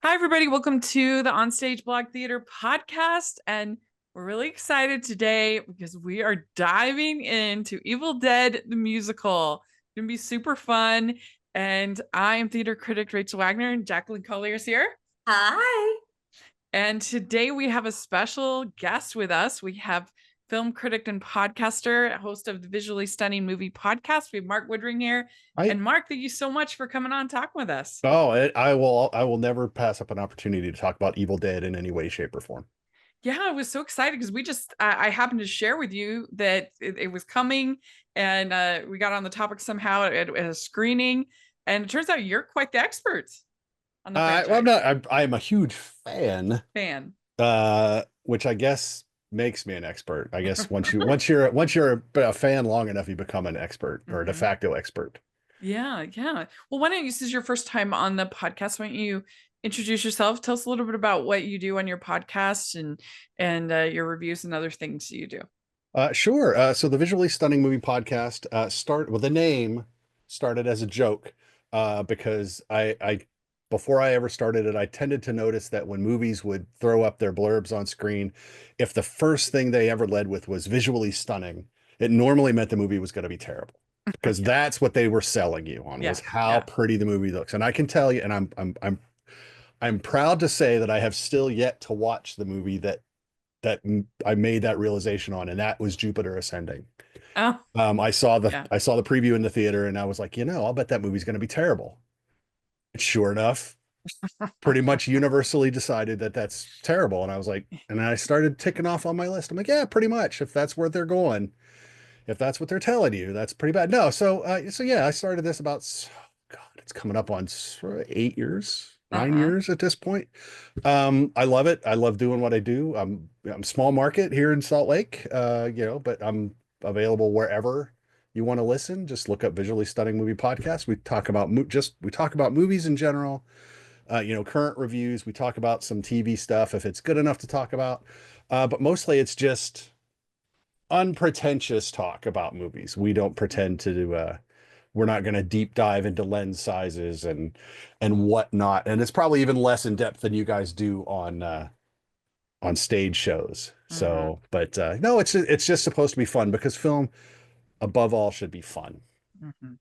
Hi, everybody. Welcome to the OnStage Blog Theater podcast. And we're really excited today because we are diving into Evil Dead, the musical. It's going to be super fun. And I am theater critic Rachel Wagner, and Jacklyn is here. Hi. And today we have a special guest with us. We have film critic and podcaster, host of the Visually Stunning Movie Podcast. We have Mark Woodring here. I And Mark, thank you so much for coming on talking with us. I will never pass up an opportunity to talk about Evil Dead in any way, shape, or form. Yeah, I was so excited because I happened to share with you that it was coming, and we got on the topic somehow at a screening, and it turns out you're quite the expert on the Well, franchise. I'm a huge fan, Fan. which I guess makes me an expert. I guess once you're a fan long enough, you become an expert or a de Mhm. facto expert. Yeah, yeah. Well, why don't you, this is your first time on the podcast, why don't you introduce yourself? Tell us a little bit about what you do on your podcast and your reviews and other things you do. Sure. So the Visually Stunning Movie Podcast the name started as a joke because I before I ever started it, I tended to notice that when movies would throw up their blurbs on screen, if the first thing they ever led with was visually stunning, it normally meant the movie was going to be terrible because that's what they were selling you on Yeah, was how yeah. pretty the movie looks. And I can tell you, and I'm proud to say that I have still yet to watch the movie that I made that realization on, and that was Jupiter Ascending. Oh, yeah. I saw the preview in the theater, and I was like, I'll bet that movie's going to be terrible. And sure enough, pretty much universally decided that that's terrible. And I was like, and I started ticking off on my list. I'm like, yeah, pretty much. If that's where they're going, if that's what they're telling you, that's pretty bad. No, so yeah, I started this about God, it's coming up on 8 years, nine Uh-huh. years at this point. I love it. I love doing what I do. I'm small market here in Salt Lake, but I'm available wherever you want to listen. Just look up Visually Stunning Movie Podcast. We talk about movies in general, current reviews. We talk about some TV stuff if it's good enough to talk about. But mostly it's just unpretentious talk about movies. We don't pretend to do we're not going to deep dive into lens sizes and whatnot. And it's probably even less in depth than you guys do on stage shows. Mm-hmm. So, but no, it's just supposed to be fun because film, above all, should be fun. Mm-hmm.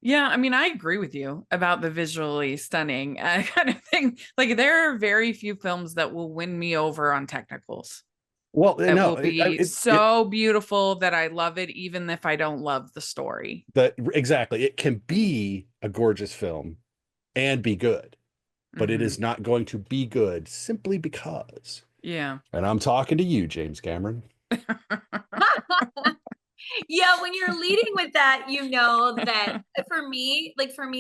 Yeah, I mean, I agree with you about the visually stunning kind of thing. Like, there are very few films that will win me over on technicals. Well, That no, will be so beautiful that I love it, even if I don't love the story. exactly. It can be a gorgeous film and be good, but it Hmm. is not going to be good simply because. Yeah. And I'm talking to you, James Cameron. Yeah, when you're leading with that, you know that for me,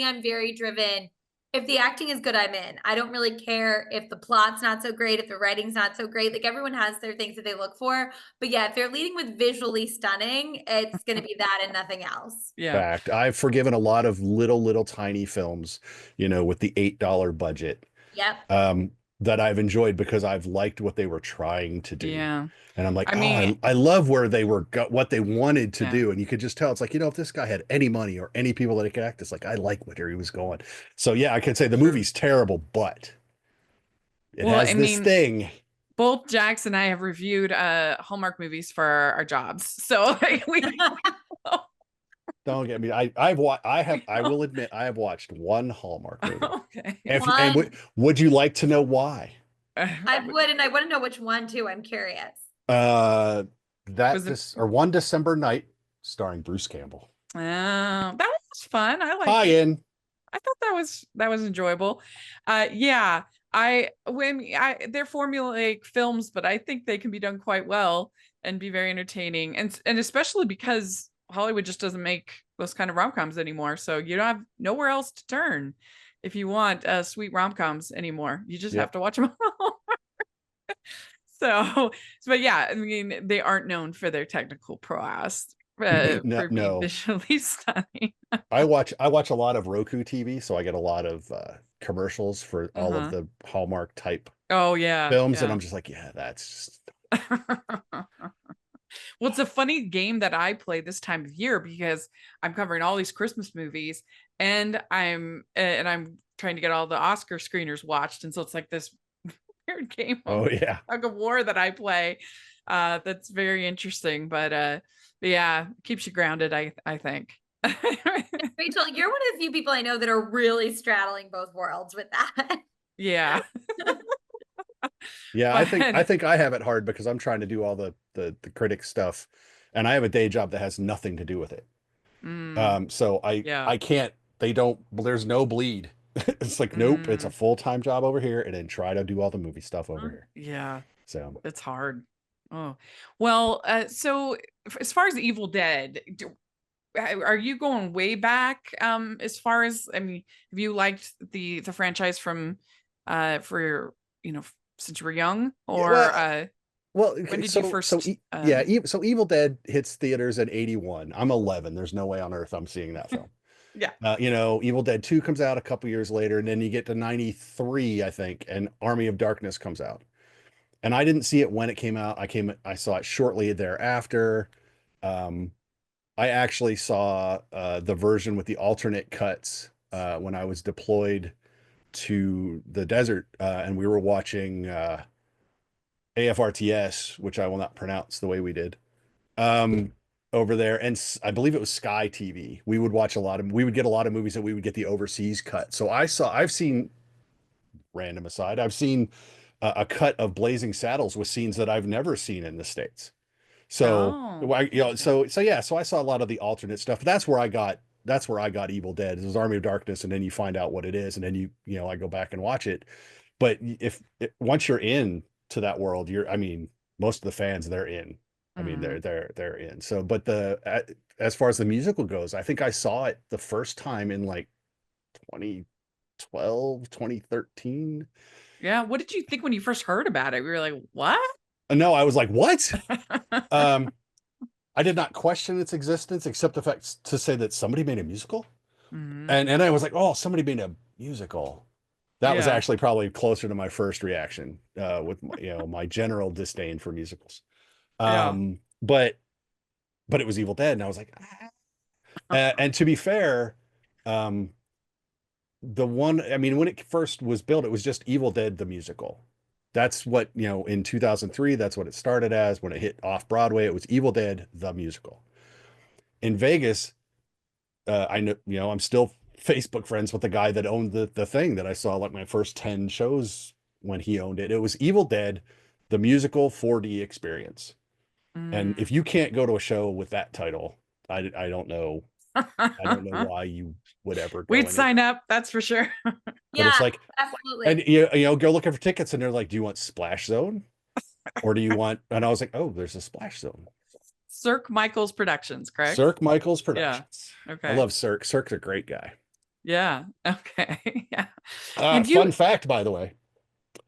I'm very driven. If the acting is good, I'm in. I don't really care if the plot's not so great, if the writing's not so great. Like everyone has their things that they look for. But yeah, if they're leading with visually stunning, it's going to be that and nothing else. Yeah. Fact. I've forgiven a lot of little tiny films, with the $8 budget, Yep. that I've enjoyed because I've liked what they were trying to do. Yeah. And I'm like, I oh, mean, I love where they were what they wanted to yeah. do. And you could just tell it's like, if this guy had any money or any people that he could act, it's like, I like where he was going. So yeah, I could say the True. movie's terrible, but it Well, has I this mean, thing. both Jax and I have reviewed Hallmark movies for our jobs. So we Don't get me. I will admit I have watched one Hallmark movie. okay. And One. would you like to know why? I would, and I want to know which one too. I'm curious. Uh, Was it One December Night, starring Bruce Campbell. that was fun. I liked Hi it. in. I thought that was enjoyable. Yeah, they're formulaic films, but I think they can be done quite well and be very entertaining, and especially because Hollywood just doesn't make those kind of rom-coms anymore. So you don't have nowhere else to turn if you want sweet rom-coms anymore. You just have Yep. to watch them all. So, but yeah, I mean, they aren't known for their technical prowess, No, for being no. visually stunning. I watch a lot of Roku TV, so I get a lot of commercials for all of Uh-huh. the Hallmark type Oh yeah, films, and yeah. I'm just like, yeah, that's just Well, it's a funny game that I play this time of year because I'm covering all these Christmas movies, and I'm trying to get all the Oscar screeners watched, and so it's like this weird game of Oh yeah. tug of war that I play. That's very interesting, but yeah, keeps you grounded, I think. Rachel, you're one of the few people I know that are really straddling both worlds with that. Yeah. Yeah, I But think I have it hard because I'm trying to do all the critic stuff, and I have a day job that has nothing to do with it. mm, So yeah. I can't. They don't. There's no bleed. It's like nope. It's a Mm, full-time job over here, and then try to do all the movie stuff over here. yeah, So it's hard. Oh, well, so as far as Evil Dead, are you going way back? As far as, I mean, have you liked the franchise from, for, you know, since you were young, yeah, or well, when okay, did you first? yeah, so Evil Dead hits theaters at 81. I'm 11. There's no way on earth I'm seeing that film. Yeah. Evil Dead 2 comes out a couple years later, and then you get to 93, I think, and Army of Darkness comes out. And I didn't see it when it came out. I saw it shortly thereafter. Um, I actually saw the version with the alternate cuts when I was deployed to the desert, and we were watching AFRTS, which I will not pronounce the way we did, um, over there. And I believe it was Sky TV. We would get a lot of movies that we would get the overseas cut. So I've seen, random aside, I've seen a cut of Blazing Saddles with scenes that I've never seen in the States. So, Oh, okay. so I saw a lot of the alternate stuff. That's where I got Evil Dead. It was Army of Darkness, and then you find out what it is, and then I go back and watch it. But once you're in to that world, I mean, most of the fans, they're in. I mean, Mm. they're in. So, but as far as the musical goes, I think I saw it the first time in like 2012, 2013. Yeah. What did you think when you first heard about it? We were like, what? No, I was like, what? Um, I did not question its existence except the fact to say that somebody made a musical. Mhm. And I was like, oh, somebody made a musical. That was Yeah. actually probably closer to my first reaction, with my general disdain for musicals. Yeah. But it was Evil Dead, and I was like, ah. And to be fair, um, the one, I mean, when it first was built, it was just Evil Dead the musical. That's what, in 2003, that's what it started as. When it hit off Broadway, it was Evil Dead the musical. In Vegas, I know, I'm still Facebook friends with the guy that owned the thing that I saw like my first 10 shows when he owned it. It was Evil Dead, the musical 4D experience. And Mm. if you can't go to a show with that title, I don't know. I don't know why you would ever go We'd anywhere. sign up, that's for sure. But Yeah, it's like, and absolutely. go looking for tickets, and they're like, "Do you want Splash Zone, or do you want?" And I was like, "Oh, there's a Splash Zone." Cirque Michaels Productions, correct? Cirque Michaels Yeah. Productions. I Okay. love Cirque. Cirque's a great guy. Yeah. Okay. Yeah. Have you? Fun fact, by the way,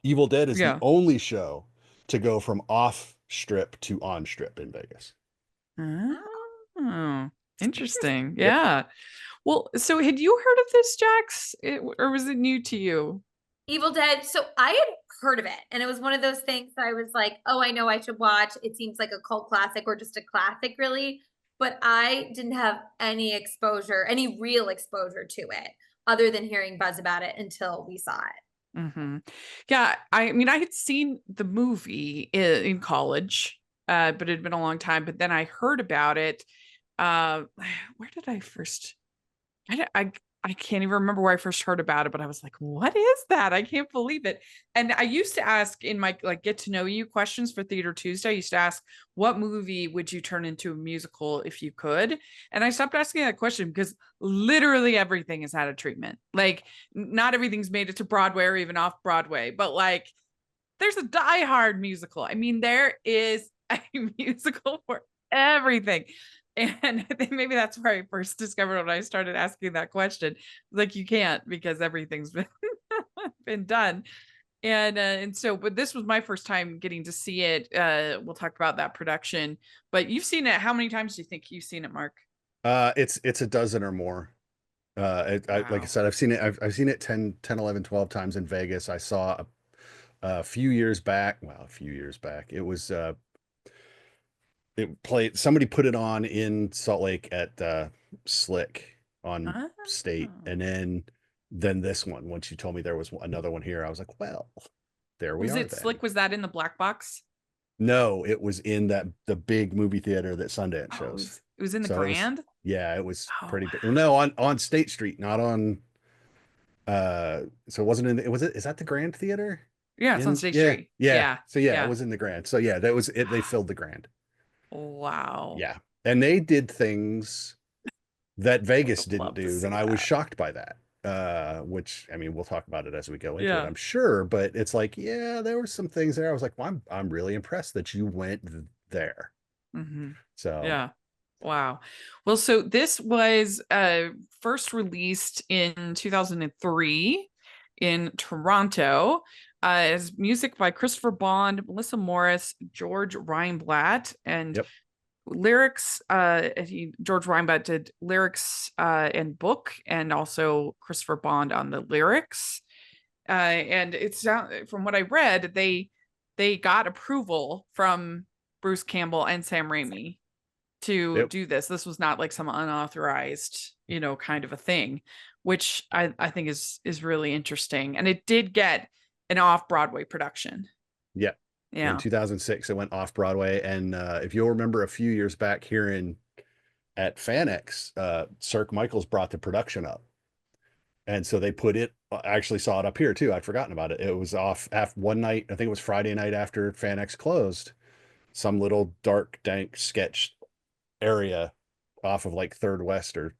Evil Dead is the Yeah. only show to go from off strip to on strip in Vegas. Oh, interesting. Yep. Yeah. Well, so had you heard of this, Jax? Or was it new to you? Evil Dead. So I had heard of it, and it was one of those things I was like, oh, I know I should watch. It seems like a cult classic or just a classic, really. But I didn't have any exposure, any real exposure to it, other than hearing buzz about it until we saw it. Hmm. Yeah. I mean, I had seen the movie in college, but it had been a long time. But then I heard about it. Uh, where did I first? I can't even remember where I first heard about it, but I was like, what is that? I can't believe it. And I used to ask in my like get to know you questions for Theater Tuesday, I used to ask, what movie would you turn into a musical if you could? And I stopped asking that question because literally everything has had a treatment. Like not everything's made it to Broadway or even off Broadway, but like there's a Die Hard musical. I mean, there is a musical for everything. And I think maybe that's where I first discovered when I started asking that question. Like you can't because everything's been been done. And so, but this was my first time getting to see it. We'll talk about that production. But you've seen it. How many times do you think you've seen it, Mark? It's a dozen or more. Like I Wow. said, I've seen it 10, 11, 12 times in Vegas. I saw a few years back. Well, a few years back. It played, somebody put it on in Salt Lake at Slick on Oh. State, and then than this one. Once you told me there was another one here, I was like, well, there we Was are it then. Slick? Was that in the black box? No, it was in the big movie theater that Sundance Oh, shows. it was in the So it was, Grand. yeah, it was Oh, pretty big. No, on State Street, not on so it wasn't in was it is that the Grand Theater? yeah, it's on In State yeah, Street. yeah. Yeah, So yeah, it yeah. was in the Grand. So yeah, that was it. They filled the Grand. Wow. Yeah. And they did things that I would Vegas have didn't loved to do. Then see I was that. shocked by that. Which I mean, we'll talk about it as we go into it, Yeah. I'm sure. But it's like, yeah, there were some things there. I was like, well, I'm really impressed that you went there. Mm-hmm. So Yeah. Wow. Well, so this was first released in 2003 in Toronto as music by Christopher Bond, Melissa Morris, George Reinblatt, and yep. lyrics. George Reinblatt did lyrics and book, and also Christopher Bond on the lyrics. And it's from what I read, they got approval from Bruce Campbell and Sam Raimi to Yep. do this. This was not like some unauthorized, kind of a thing, which I think is really interesting. And it did get an off-Broadway production. Yeah. In Yeah. 2006, it went off Broadway. And if you'll remember a few years back here at FanX, Cirque Michaels brought the production up. And so they put it, I actually saw it up here too. I'd forgotten about it. It was off after one night. I think it was Friday night after FanX closed, some little dark, dank sketch area off of like Third West or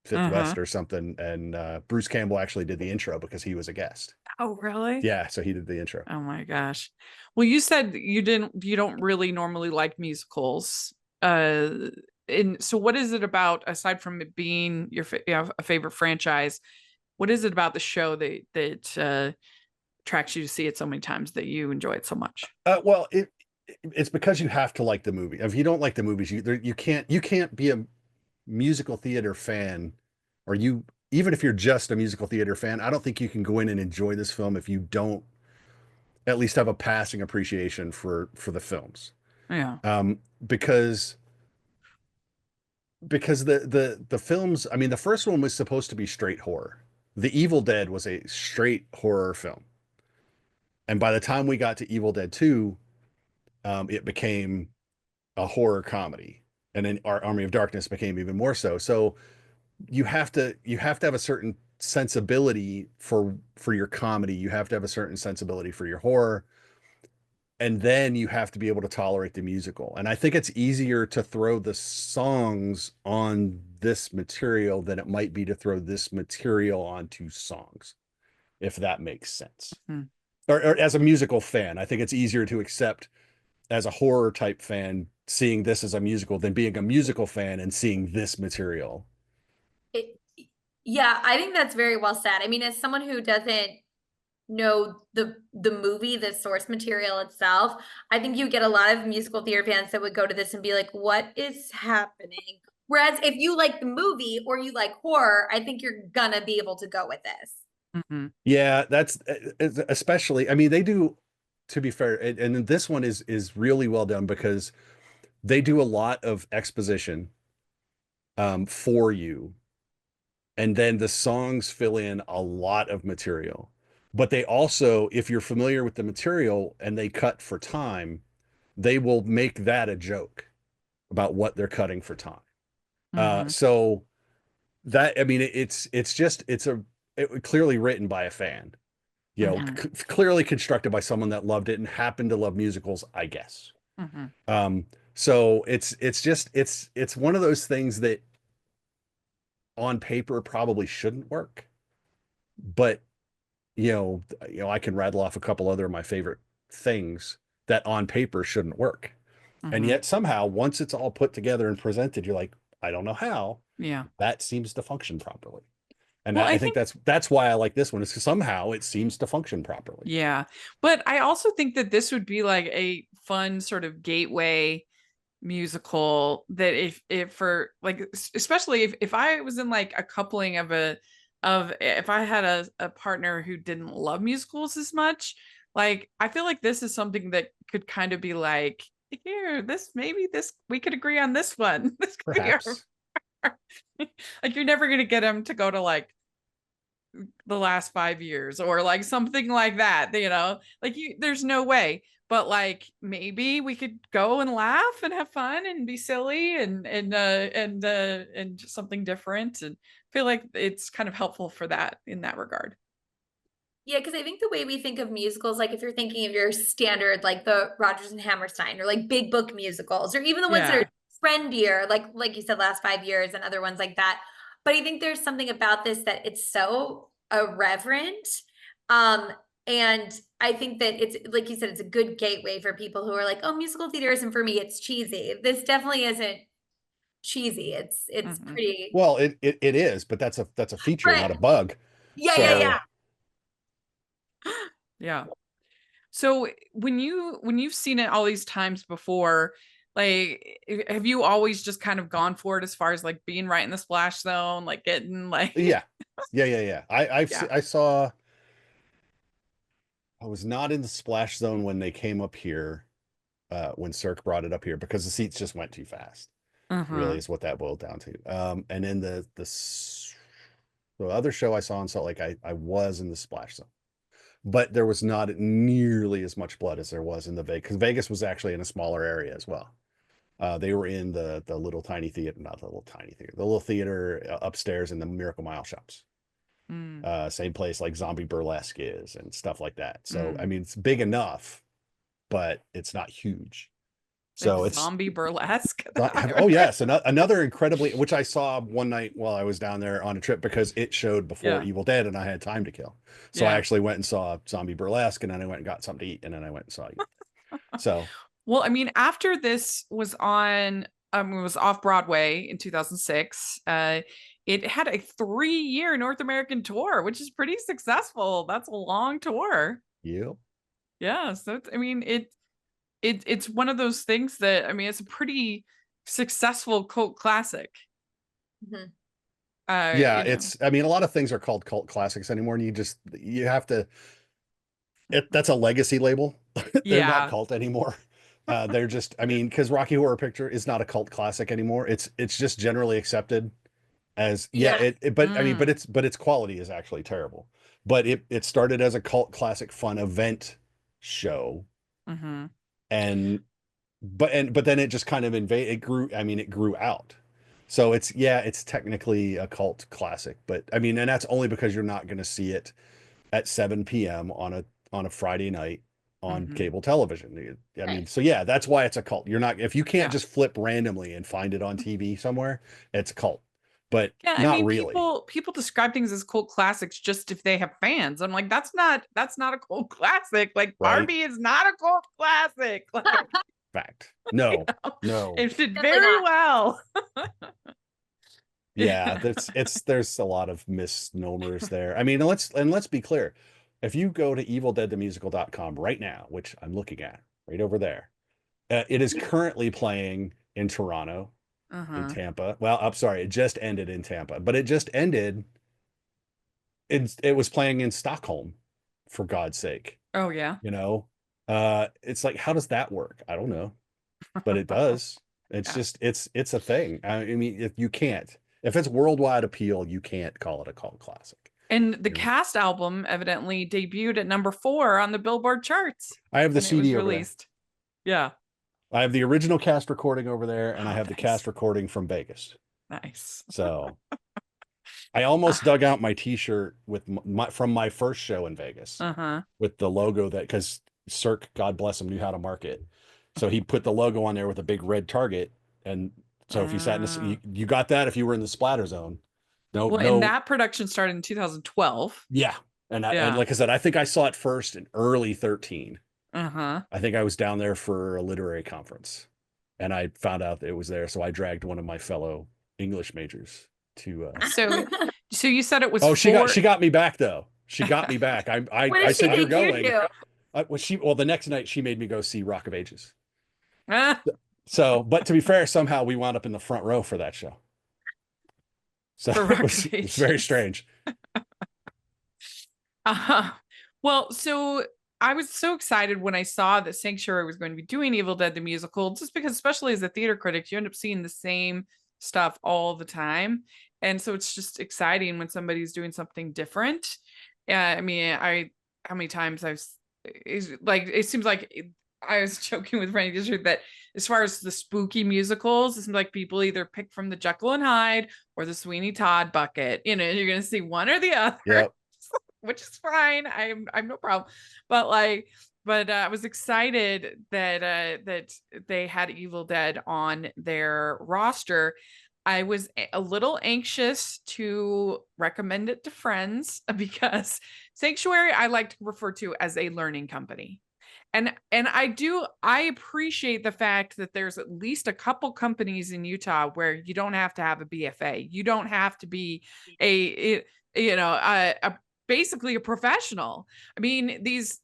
Fifth Uh-huh. West or something. And Bruce Campbell actually did the intro because he was a guest. Oh, really? Yeah. So he did the intro. Oh my gosh. Well, you said you don't really normally like musicals. And so what is it about, aside from it being a favorite franchise, what is it about the show that attracts you to see it so many times that you enjoy it so much? Well, it's because you have to like the movie. If you don't like the movies, you can't be a musical theater fan, or you even if you're just a musical theater fan, I don't think you can go in and enjoy this film if you don't at least have a passing appreciation for the films. Yeah. Because the films, I mean, the first one was supposed to be straight horror. The Evil Dead was a straight horror film. And by the time we got to Evil Dead 2, it became a horror comedy. And then our Army of Darkness became even more so. So you have to have a certain sensibility for your comedy. You have to have a certain sensibility for your horror. And then you have to be able to tolerate the musical. And I think it's easier to throw the songs on this material than it might be to throw this material onto songs, if that makes sense. Mm-hmm. Or as a musical fan, I think it's easier to accept as a horror type fan seeing this as a musical than being a musical fan and seeing this material. It, yeah, I think that's very well said. I mean, as someone who doesn't know the movie, the source material itself, I think you get a lot of musical theater fans that would go to this and be like, what is happening? Whereas if you like the movie or you like horror, I think you're gonna be able to go with this. Mm-hmm. Yeah, that's especially, I mean, they do, to be fair, and this one is really well done because they do a lot of exposition for you, and then the songs fill in a lot of material. But they also, if you're familiar with the material and they cut for time, they will make that a joke about what they're cutting for time. Mm-hmm. So that, I mean, it clearly written by a fan, Mm-hmm. clearly constructed by someone that loved it and happened to love musicals, I guess. Mm-hmm. So it's one of those things that on paper probably shouldn't work, but I can rattle off a couple other of my favorite things that on paper shouldn't work. And Mm-hmm. yet somehow once it's all put together and presented, you're like, I don't know how Yeah. that seems to function properly. And Well, I I think think, that's why I like this one, is because somehow it seems to function properly. yeah. But I also think that this would be like a fun sort of gateway musical that if for like, especially if I was in like a coupling of if I had a partner who didn't love musicals as much, like I feel like this is something that could kind of be like, here, this we could agree on this one. This could be our Perhaps. like you're never gonna get them to go to like the last 5 years, or like something like that, like there's no way. But like maybe we could go and laugh and have fun and be silly and just something different, and feel like it's kind of helpful for that in that regard. Yeah, because I think the way we think of musicals, like if you're thinking of your standard, like the Rodgers and Hammerstein or like big book musicals, or even the ones that Yeah. are trendier, like you said, last 5 years and other ones like that. But I think there's something about this that it's so irreverent. Um, and I think that it's like you said, it's a good gateway for people who are like, oh, musical theater isn't for me, it's cheesy. This definitely isn't cheesy. It's Mhm. pretty Well, it is, but that's a feature, right. not a bug. Yeah, yeah, So yeah. Yeah. So when you've seen it all these times before, like have you always just kind of gone for it as far as like being right in the splash zone, like getting like yeah, yeah. yeah. I saw. I was not in the splash zone when they came up here, when Cirque brought it up here, because the seats just went too fast. Really Uh-huh. is what that boiled down to. And in the other show I saw in Salt Lake, I was in the splash zone, but there was not nearly as much blood as there was in the Vegas, because Vegas was actually in a smaller area as well. They were in the little tiny theater, not the little tiny theater, the little theater upstairs in the Miracle Mile shops. Mm, Same place like Zombie Burlesque is and stuff like that. So I mm. mean, it's big enough, but it's not huge. They have So it's zombie burlesque. oh yes, another incredibly, which I saw one night while I was down there on a trip, because it showed before Yeah. Evil Dead and I had time to kill. So I Yeah. actually went and saw Zombie Burlesque, and then I went and got something to eat, and then I went and saw you. So Well, I mean, after this was on, it was off Broadway in 2006. It had a 3-year North American tour, which is pretty successful. That's a long tour. yeah, Yeah. So I mean, it's one of those things that, I mean, it's a pretty successful cult classic. Mhm. Uh, yeah, you know. it's, I mean, a lot of things are called cult classics anymore, and you have to, that's a legacy label. They're not Yeah. cult anymore. They're just, I mean, because Rocky Horror Picture is not a cult classic anymore. It's just generally accepted as, yeah, Yeah. but I mean, Mm, but its quality is actually terrible. But it started as a cult classic fun event show, mm-hmm. and but then it just kind of it grew, I mean, it grew out. So it's, yeah, it's technically a cult classic, but I mean, and that's only because you're not going to see it at 7 p.m. on a Friday night on Mm-hmm. cable television. I Right. mean, so yeah, that's why it's a cult. You're not, if you can't Yeah. just flip randomly and find it on TV somewhere, it's a cult. But Yeah, I not mean, really. people describe things as cult classics just if they have fans. I'm like, that's not a cult classic. Like Right? Barbie is not a cult classic. Like, Fact. you No. know, No. it did Definitely very not. well. Yeah, Yeah. there's a lot of misnomers there. I mean, let's be clear. If you go to evildeadthemusical.com right now, which I'm looking at right over there, it is currently playing in Toronto, in Uh-huh. Tampa. Well, I'm sorry, it just ended in Tampa, but it just ended. It was playing in Stockholm, for God's sake. Oh yeah. You know, it's like, how does that work? I don't know, but it does. It's Yeah. just, it's a thing. I mean, if you can't, if it's worldwide appeal, you can't call it a cult classic. And the You know, cast album evidently debuted at number 4 on the Billboard charts I have the when it was CD over there. released. Yeah. I have the original cast recording over there, and I Oh, have the nice. cast recording from Vegas. Nice. So I almost dug out my T-shirt with from my first show in Vegas, Uh-huh. with the logo, that, because Cirque, God bless him, knew how to market. So he put the logo on there with a big red target. And so if you sat in this, Uh, you got that if you were in the splatter zone. No, well, and no, that production started in 2012. yeah. And Yeah. like I said, I think I saw it first in early 13. Uh-huh. I think I was down there for a literary conference, and I found out that it was there. So I dragged one of my fellow English majors to, So so you said it was oh, four. she got me back though. She got me back. What I did she said, you're make you going. do? Well, the next night she made me go see Rock of Ages. Ah, So, but to be fair, somehow we wound up in the front row for that show. So for it was very recreations. strange. Uh-huh. Well, so I was so excited when I saw that Sanctuary was going to be doing Evil Dead the musical, just because, especially as a theater critic, you end up seeing the same stuff all the time. And so it's just exciting when somebody's doing something different. I mean, how many times it seems like I was joking with Randy this year that as far as the spooky musicals, it seems like people either pick from the Jekyll and Hyde or the Sweeney Todd bucket. You're going to see one or the other, Yep. which is fine. I'm no problem. But I was excited that they had Evil Dead on their roster. I was a little anxious to recommend it to friends because Sanctuary I like to refer to as a learning company. And I appreciate the fact that there's at least a couple companies in Utah where you don't have to have a BFA. You don't have to be a basically a professional. I mean, these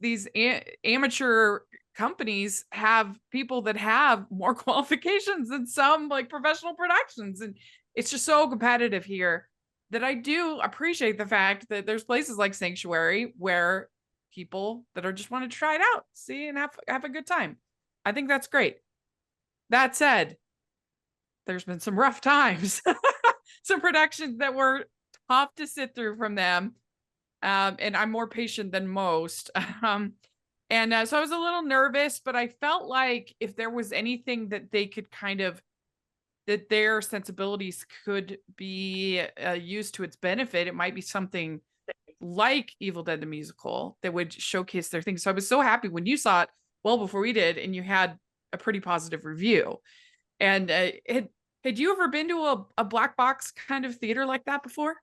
amateur companies have people that have more qualifications than some like professional productions, and it's just so competitive here that I do appreciate the fact that there's places like Sanctuary where people that are just want to try it out, see, and have a good time. I think that's great. That said, there's been some rough times, some productions that were tough to sit through from them. And I'm more patient than most. So I was a little nervous, but I felt like if there was anything that they could that their sensibilities could be used to its benefit, it might be something like Evil Dead the musical that would showcase their things. So I was so happy when you saw it well before we did, and you had a pretty positive review. And had you ever been to a black box kind of theater like that before?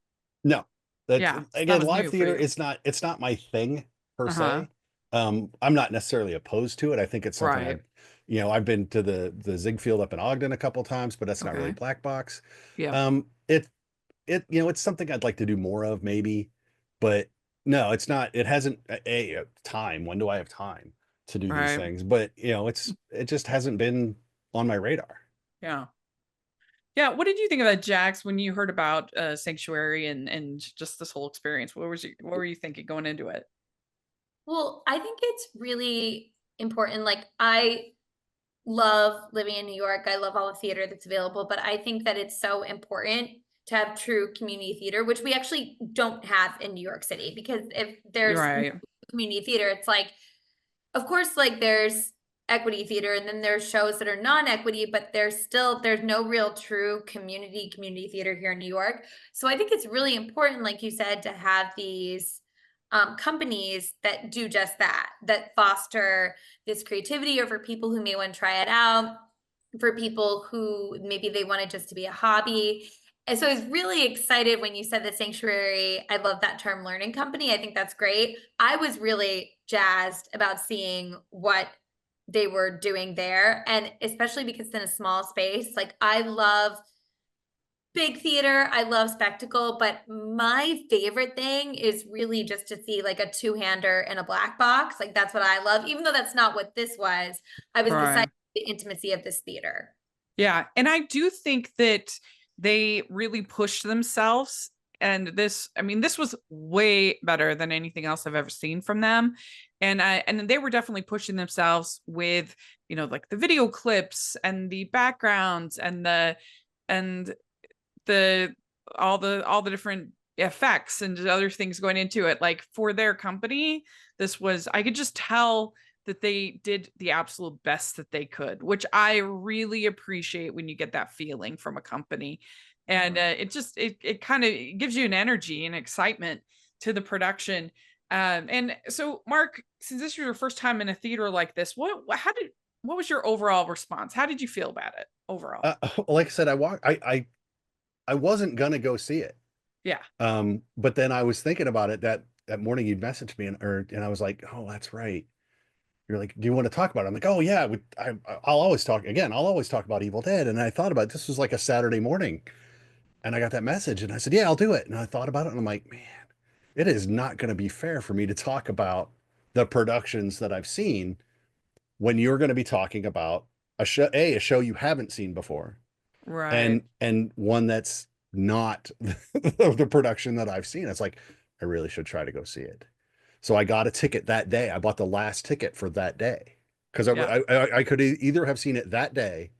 No, that's Yeah, that again, was live new for theater. you. It's not my thing per Uh-huh. se. I'm not necessarily opposed to it. I think it's something Right. I've been to the Ziegfeld up in Ogden a couple times, but that's not really Okay. black box. Yeah. It's something I'd like to do more of maybe, but no, it's not. It hasn't a time. When do I have time to do these Right. things? But it just hasn't been on my radar. Yeah. Yeah. What did you think about Jax when you heard about Sanctuary and just this whole experience? What were you thinking going into it? Well, I think it's really important. Like, I love living in New York. I love all the theater that's available, but I think that it's so important to have true community theater, which we actually don't have in New York City. Because if You're there's right. community theater, it's like, of course, like there's equity theater and then there's shows that are non-equity, but there's no real true community theater here in New York. So I think it's really important, like you said, to have these companies that do just that, that foster this creativity, or for people who may want to try it out, for people who maybe they want it just to be a hobby. And so I was really excited when you said the Sanctuary. I love that term, learning company. I think that's great. I was really jazzed about seeing what they were doing there. And especially because it's in a small space, like I love big theater. I love spectacle, but my favorite thing is really just to see like a two-hander and a black box. Like that's what I love, even though that's not what this was. I was Right. excited the intimacy of this theater. Yeah. And I do think that they really pushed themselves. And this was way better than anything else I've ever seen from them. And they were definitely pushing themselves with, like the video clips and the backgrounds and the all the different effects and other things going into it. Like for their company, I could just tell that they did the absolute best that they could, which I really appreciate when you get that feeling from a company. And it kind of gives you an energy and excitement to the production. And so, Mark, since this was your first time in a theater like this, what was your overall response? How did you feel about it overall? Like I said, I wasn't gonna go see it. Yeah. But then I was thinking about it that morning you'd messaged me and I was like, oh, that's right. You're like, do you want to talk about it? I'm like, oh yeah, I'll always talk again. I'll always talk about Evil Dead. And I thought about this was like a Saturday morning, and I got that message, and I said, yeah, I'll do it. And I thought about it, and I'm like, man, it is not going to be fair for me to talk about the productions that I've seen when you're going to be talking about a show you haven't seen before, Right. and one that's not the production that I've seen. It's like I really should try to go see it. So I got a ticket that day. I bought the last ticket for that day because Yeah. I could either have seen it that day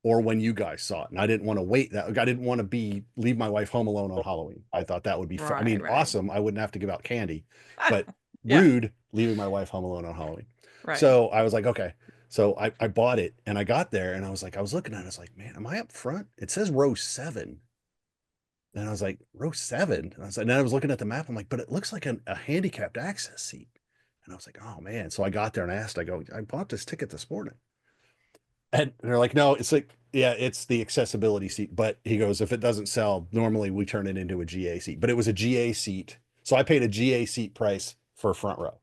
or when you guys saw it. And I didn't want to wait that. I didn't want to leave my wife home alone on Halloween. I thought that would be fun. I Right, mean, right. awesome. I wouldn't have to give out candy, but Yeah, rude leaving my wife home alone on Halloween. right. So I was like, okay. So I bought it and I got there and I was like, I was looking at it. I was like, man, am I up front? It says row 7. And I was like, row 7. And then I was looking at the map. I'm like, but it looks like a handicapped access seat. And I was like, oh man. So I got there and asked, I go, I bought this ticket this morning. And they're like, no, it's like, yeah, it's the accessibility seat. But he goes, if it doesn't sell, normally we turn it into a GA seat. But it was a GA seat. So I paid a GA seat price for a front row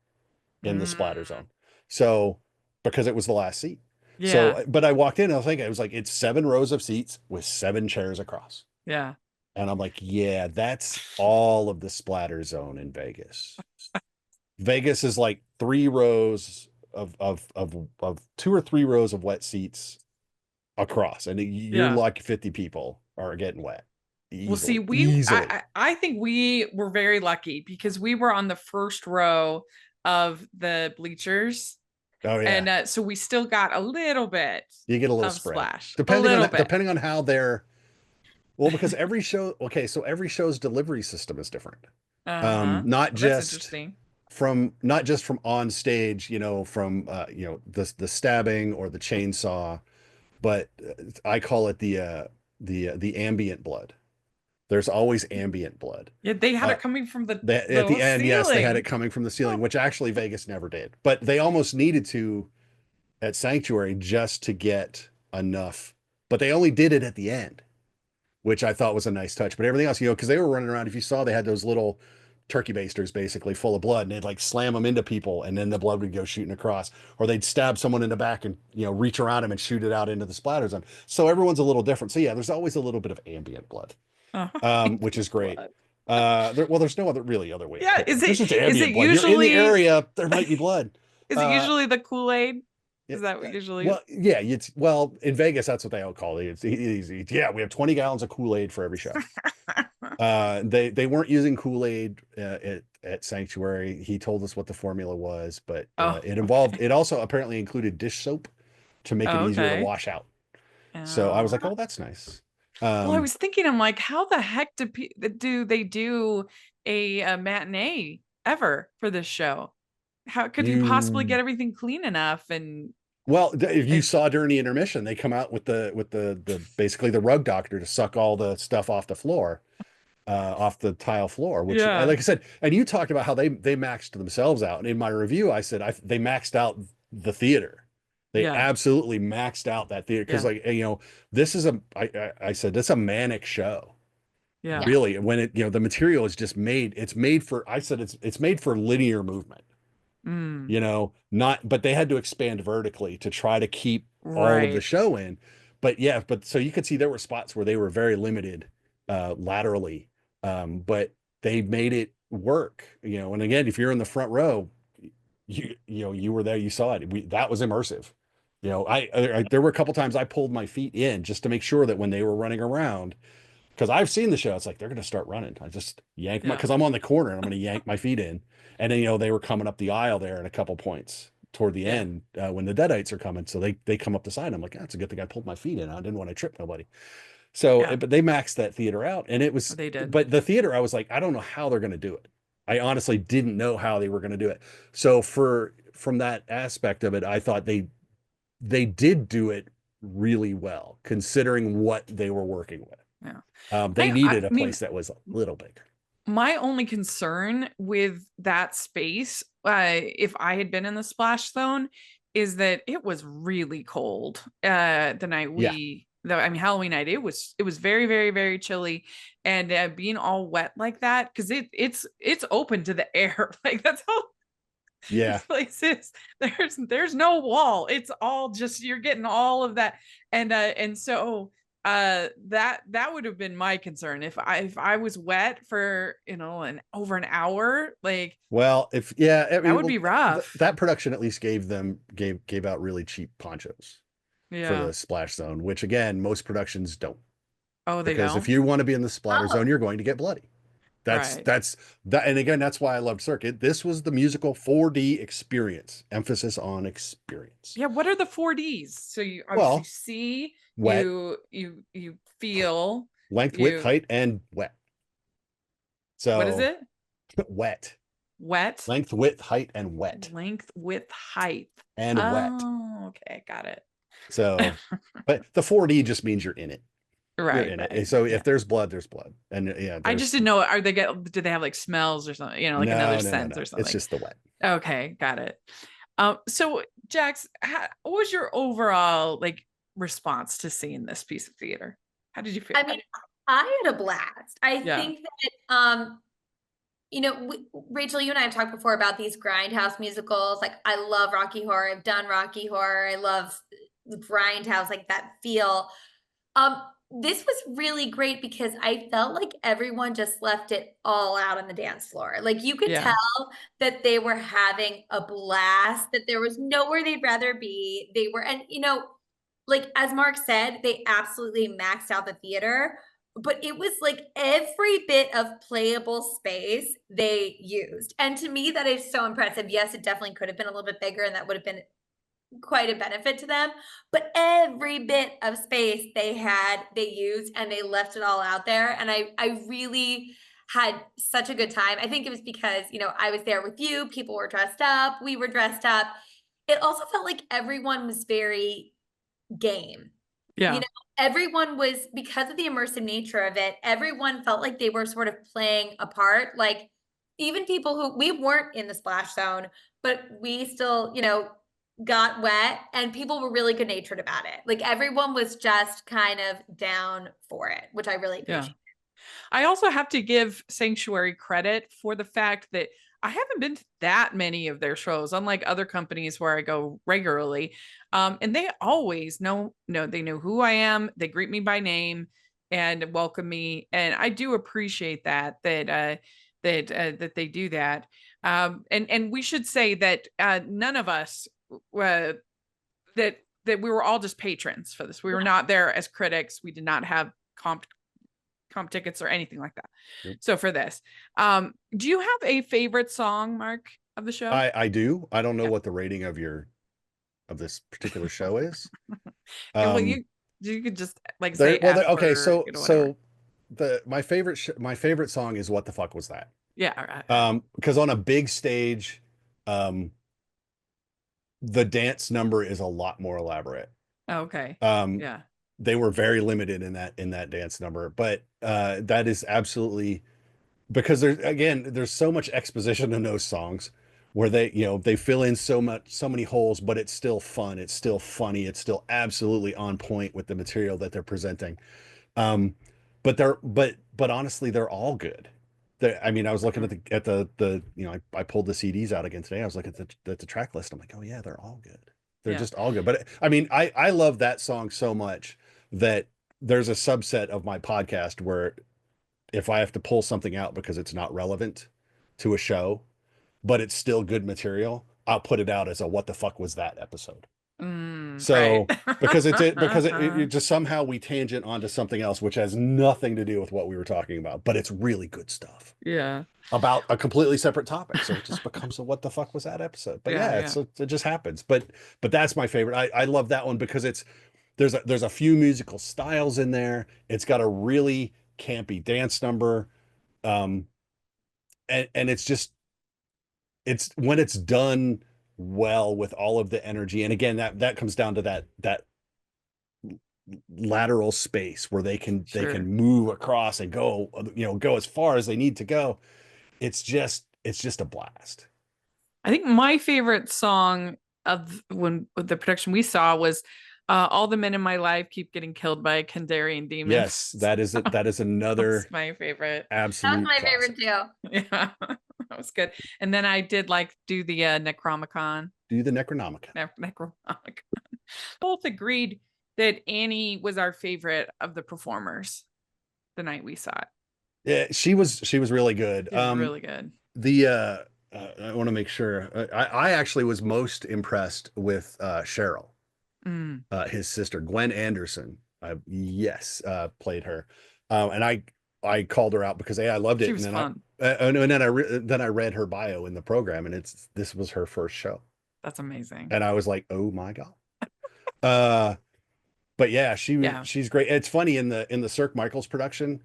in the splatter Mm, zone. So because it was the last seat. yeah, So, but I walked in and I was thinking, it was like, it's 7 rows of seats with 7 chairs across. yeah. And I'm like, yeah, that's all of the splatter zone in Vegas. Vegas is like 3 rows of 2 or 3 rows of wet seats across, and you're Yeah. lucky 50 people are getting wet Well, see, easily, easily. I think we were very lucky because we were on the first row of the bleachers. Oh yeah, And so we still got a little bit you get a little of spread splash, a little bit. depending on how they're well, because every show, okay, so every show's delivery system is different. Uh-huh. Not Well, that's just interesting. not just from on stage, from the stabbing or the chainsaw, but I call it the ambient blood. There's ambient blood. Yeah, they had Uh, it coming from at the the end, yes, they had it ceiling. coming from the ceiling, which actually Vegas never did. But they almost needed to at Sanctuary just to get enough. But they only did it at the end, which I thought was a nice touch. But everything else, because they were running around. If you saw, they had those little turkey basters basically full of blood, and they'd like slam them into people, and then the blood would go shooting across, or they'd stab someone in the back and reach around him and shoot it out into the splatter zone. So everyone's a little different. So yeah, there's always a little bit of ambient blood, Oh, which is great. blood. There's no other way of Yeah, putting it. There's just ambient blood. You're in the usually area, there might be blood. is it Uh, usually the Kool-Aid? yeah, Is that what usually? well, yeah, in Vegas, that's what they all call it. It's easy. Yeah, we have 20 gallons of Kool-Aid for every show. They weren't using Kool-Aid at Sanctuary. He told us what the formula was, but Oh, it also apparently included dish soap to make it oh, easier to okay. wash out. So I was like, Oh. oh, that's nice. Well, I was thinking, I'm like, how the heck do they do a matinee ever for this show? How could you possibly you get everything clean enough? And Well, if you it, saw during the intermission, they come out with the basically the rug doctor to suck all the stuff off the floor, off the tile floor. Which, yeah, like I said, and you talked about how they maxed themselves out. And in my review, I said they maxed out the theater. They yeah, absolutely maxed out that theater because, yeah, like, this is I said this is a manic show. yeah, Yes. Really, when the material is just made, it's made for. I said it's made for linear movement. mm, Not, but they had to expand vertically to try to keep all of the right, show in. But yeah, but so you could see there were spots where they were very limited laterally, but they made it work. And again, if you're in the front row, you were there, you saw it. That was immersive. There were a couple times I pulled my feet in just to make sure that when they were running around, because I've seen the show. It's like they're going to start running. I just yeah, because I'm on the corner and I'm going to yank my feet in. And then, they were coming up the aisle there at a couple points toward the yeah, end when the Deadites are coming. So they come up the side. I'm like, that's a good thing I pulled my feet in. I didn't want to trip nobody. So, yeah. but they maxed that theater out. And They did. but the theater, I was like, I don't know how they're going to do it. I honestly didn't know how they were going to do it. So from that aspect of it, I thought they did do it really well, considering what they were working with. Yeah. They I needed a mean, place that was a little bigger. my only concern with that space, if I had been in the splash zone, is that it was really cold. The night Yeah. Halloween night, it was very, very, very chilly, and being all wet like that, because it's open to the air. Like that's how Yeah. this place is. There's no wall. It's all just you're getting all of that, and so that would have been my concern if I was wet for over an hour, like Well, I that mean, would be that rough. production at least gave out really cheap ponchos for Yeah. the splash zone, which again, most productions don't. Oh, they Because if don't. you want to be in the splatter Oh, zone, you're going to get bloody. That's Right. that, and again, that's why I loved Circuit. This was the musical 4D experience, emphasis on experience. Yeah, what are the 4Ds? So you obviously Well, see, wet, you feel, length, width, you height, and wet. what is So it? wet, Wet, length, width, height, and wet, length, width, height. and wet. Oh, okay, got it. So, but the 4D just means you're in it. You're Right, in right. it. So Yeah. if there's blood, there's blood. And yeah, I just there's didn't know, do they have like smells or something, like another sense no. or It's something? just the wet. Okay, got it. So Jax, what was your overall like response to seeing this piece of theater? How did you feel? I mean, I had a blast. I Yeah, think that Rachel, you and I have talked before about these grindhouse musicals. Like, I love Rocky Horror. I've done Rocky Horror. I love grindhouse, like that feel. Um, this was really great because I felt like everyone just left it all out on the dance floor. Like, you could yeah, tell that they were having a blast, that there was nowhere they'd rather be. They were, and like as Mark said, they absolutely maxed out the theater, but it was like every bit of playable space they used. And to me, that is so impressive. Yes, it definitely could have been a little bit bigger, and that would have been quite a benefit to them. But every bit of space they used, and they left it all out there. And I really had such a good time. I think it was because, I was there with you, people were dressed up, we were dressed up. It also felt like everyone was very game. You yeah, know, everyone was, because of the immersive nature of it, everyone felt like they were sort of playing a part. Like, even people who we weren't in the splash zone, but we still, got wet, and people were really good natured about it. Like, everyone was just kind of down for it, which I really yeah. appreciate. I also have to give Sanctuary credit for the fact that I haven't been to that many of their shows, unlike other companies where I go regularly. And they always they know who I am. They greet me by name and welcome me. And I do appreciate that they do that. And we should say that none of us that that we were all just patrons for this. We were not there as critics. We did not have comp tickets or anything like that. Nope. So for this, do you have a favorite song, Mark, of the show? I do. I don't know Yeah. what the rating of this particular show is. Yeah, well, Um, you could just like say well, F okay. or whatever. My favorite song is "What the Fuck Was That?" Yeah, all right. Because on a big stage, um, the dance number is a lot more elaborate. Okay. Um, Yeah. they were very limited in that dance number, but that is absolutely because there's so much exposition in those songs where they fill in so many holes, but it's still fun, it's still funny, it's still absolutely on point with the material that they're presenting. um but honestly, they're all good. I mean, I was looking Mhm. at the I pulled the CDs out again today. I was looking at the track list. I'm like, oh yeah, they're all good. They're Yeah. just all good. But I mean, I love that song so much that there's a subset of my podcast where if I have to pull something out because it's not relevant to a show, but it's still good material, I'll put it out as a "What the fuck was that" episode. Right. So because it just somehow we tangent onto something else which has nothing to do with what we were talking about, but it's really good stuff Yeah. about a completely separate topic. So it just becomes a "What the fuck was that" episode. But Yeah, yeah, yeah. it just happens. But that's my favorite. I love that one because there's a few musical styles in there. It's got a really campy dance number. Um, and it's when it's done well with all of the energy. And again, that comes down to that lateral space where they can Sure. move across and go as far as they need to go. It's just a blast. I think my favorite song of when with the production we saw was All the Men in My Life Keep Getting Killed by Kandarian Demons. Yes, that is it. That is That's another my favorite. That was absolute my favorite classic. too. Yeah, that was good. And then I did like do the Necromicon. Do the Necronomicon. Necromicon. Both agreed that Annie was our favorite of the performers the night we saw it. Yeah, she was really good. It was really good. The I want to make sure. I actually was most impressed with Cheryl, Mm, his sister, Gwen Anderson. Yes, played her, and I called her out because I loved she it, and was then fun. and then I read her bio in the program, and this was her first show, That's amazing. and I was like, oh my god. Uh, but yeah, Yeah. she's great. It's funny in the Cirque Michaels production,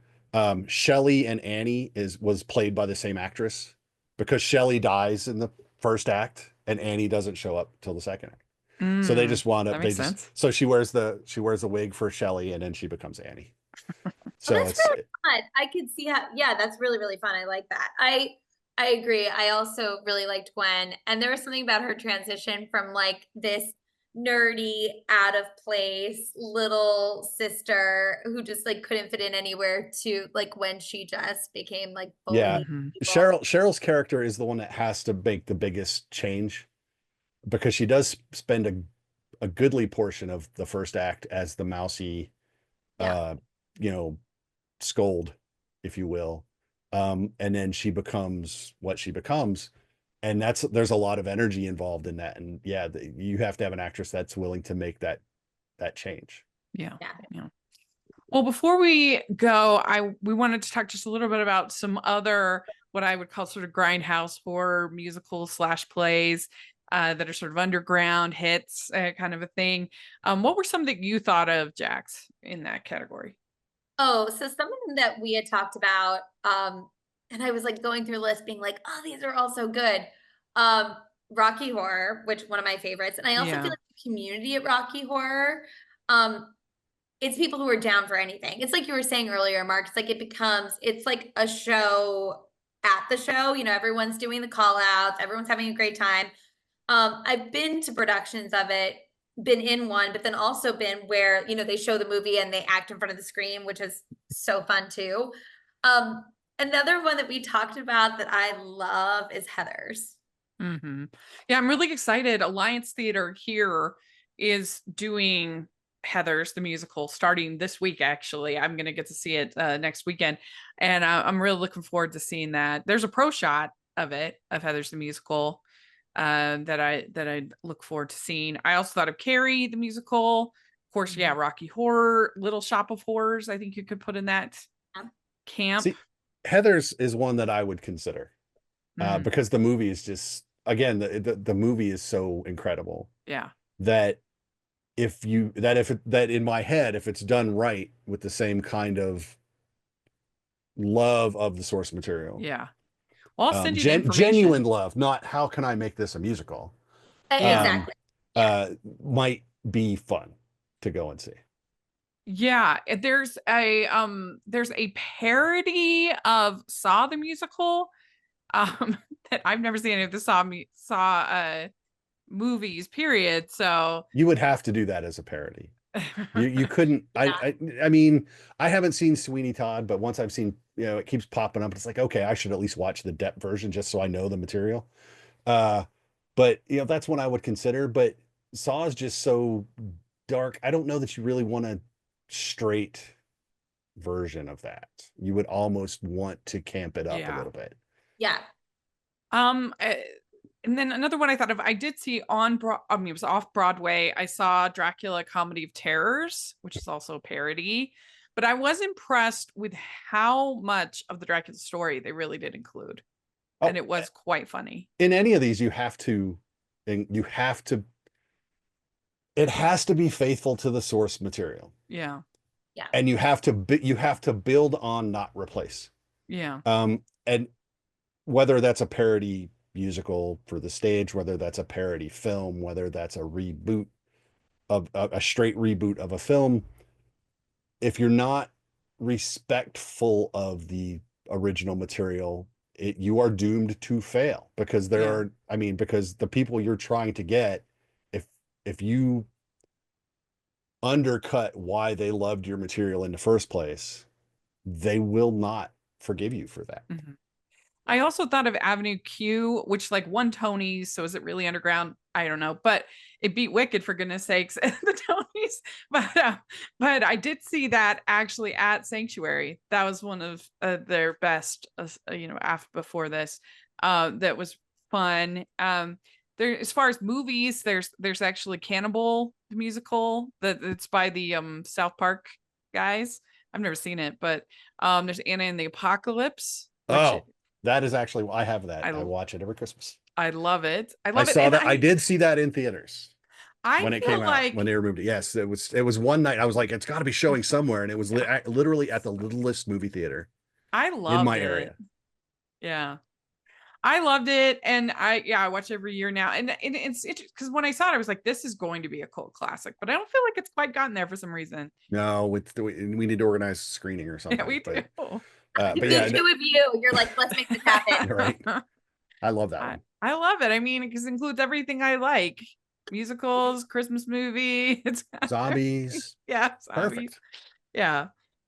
Shelley and Annie was played by the same actress because Shelley dies in the first act and Annie doesn't show up till the second act. So they just wound That up makes sense. so she wears the wig for Shelley and then she becomes Annie. Well, So that's it's really fun. I could see how, yeah, that's really, really fun. I like that. I agree. I also really liked Gwen. And there was something about her transition from like this nerdy, out of place little sister who just like couldn't fit in anywhere to like when she just became like yeah. fully people. Cheryl's character is the one that has to make the biggest change because she does spend a goodly portion of the first act as the mousy Yeah. you know, scold, if you will. And then she becomes what she becomes. And there's a lot of energy involved in that. And yeah, you have to have an actress that's willing to make that change. Yeah. Yeah. Yeah. Well, before we go, we wanted to talk just a little bit about some other what I would call sort of grindhouse horror musicals / plays that are sort of underground hits, kind of a thing. What were some that you thought of, Jax, in that category? Oh, so some of them that we had talked about, and I was like going through a list being like, oh, these are all so good. Um, Rocky Horror, which one of my favorites. And I also Yeah. feel like the community at Rocky Horror, um, it's people who are down for anything. It's like you were saying earlier, Mark. It's like it's like a show at the show. You know, everyone's doing the call outs, everyone's having a great time. I've been to productions of it, been in one, but then also been where, you know, they show the movie and they act in front of the screen, which is so fun too. Um, Another one that we talked about that I love is Heather's. Mm-hmm. Yeah, I'm really excited. Alliance Theater here is doing Heather's the musical starting this week. Actually, I'm gonna get to see it next weekend, and I'm really looking forward to seeing that. There's a pro shot of Heather's the musical that I look forward to seeing. I also thought of Carrie the musical, of course. Yeah, Rocky Horror, Little Shop of Horrors. I think you could put in that camp. See, Heather's is one that I would consider Mm, because the movie is just, again, the movie is so incredible yeah, that that in my head, if it's done right with the same kind of love of the source material, yeah. Well, I'll send you the information. genuine love, not how can I make this a musical, Yeah. Exactly. Yeah. might be fun to go and see. Yeah, there's a parody of Saw the musical that I've never seen any of the Saw movies, period. So You would have to do that as a parody. You couldn't. Yeah. I mean, I haven't seen Sweeney Todd, but once I've seen, it keeps popping up. It's like, okay, I should at least watch the Depp version just so I know the material. Uh, but that's one I would consider. But Saw is just so dark. I don't know that you really want a straight version of that. You would almost want to camp it up a yeah. little bit. Yeah. And then another one I thought of, I did see it was off Broadway. I saw Dracula Comedy of Terrors, which is also a parody, but I was impressed with how much of the Dracula story they really did include. Oh, and it was quite funny. In any of these, it has to be faithful to the source material. Yeah. Yeah. And you have to build on, not replace. Yeah. And whether that's a parody musical for the stage, whether that's a parody film, whether that's a reboot of a straight reboot of a film, if you're not respectful of the original material, you are doomed to fail because because the people you're trying to get, if you undercut why they loved your material in the first place, they will not forgive you for that. Mm-hmm. I also thought of Avenue Q, which like won Tonys. So is it really underground? I don't know, but it beat Wicked for goodness sakes at the Tonys. But I did see that actually at Sanctuary. That was one of their best, before this. That was fun. There, as far as movies, there's actually Cannibal the musical it's by the South Park guys. I've never seen it, but there's Anna and the Apocalypse. Which That is actually, I have that. I I watch it every Christmas. I love it. I I love it. saw And that. I did see that in theaters I when it feel came out, like when they removed it. Yes, it was one night. I was like, it's got to be showing somewhere, and it was literally at the littlest movie theater I in loved my it. area. Yeah. I loved it. And I watch every year now. And it's because when I saw it, I was like, this is going to be a cult classic, but I don't feel like it's quite gotten there for some reason. No, we need to organize a screening or something. Yeah, we do. But The yeah, two of you, you're like, let's make this happen. right. I love that one. I love it. I mean, it includes everything I like. Musicals, Christmas movie. It's Zombies. yeah, zombies. Perfect. Yeah.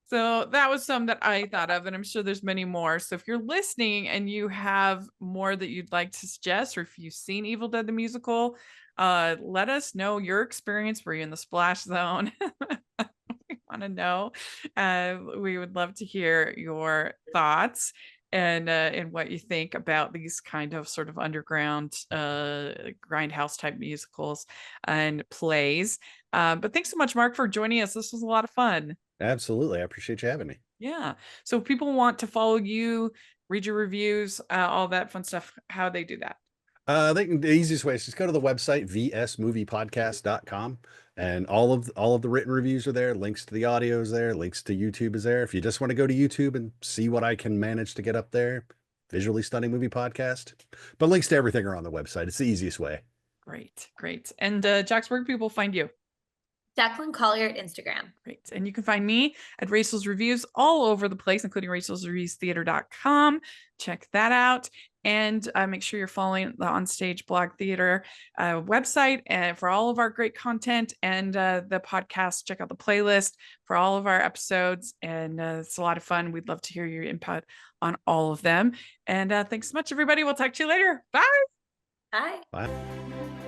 So that was some that I thought of, and I'm sure there's many more. So if you're listening and you have more that you'd like to suggest, or if you've seen Evil Dead the musical, let us know your experience. Were you in the splash zone? We want to know. We would love to hear your thoughts and what you think about these kind of sort of underground grindhouse type musicals and plays. But thanks so much, Mark, for joining us. This was a lot of fun. Absolutely. I appreciate you having me. Yeah. So if people want to follow you, read your reviews, all that fun stuff, how they do that? The easiest way is just go to the website, vsmoviepodcast.com, and all of the written reviews are there. Links to the audio is there. Links to YouTube is there. If you just want to go to YouTube and see what I can manage to get up there, Visually Stunning Movie Podcast. But links to everything are on the website. It's the easiest way. Great. Great. And Jax, where do people find you? Jacklyn Collier at Instagram. Great. And you can find me at Rachel's Reviews all over the place, including rachelsreviewstheater.com. Check that out. And make sure you're following the OnStage Blog Theater website for all of our great content and the podcast. Check out the playlist for all of our episodes. And it's a lot of fun. We'd love to hear your input on all of them. And thanks so much, everybody. We'll talk to you later. Bye. Bye. Bye.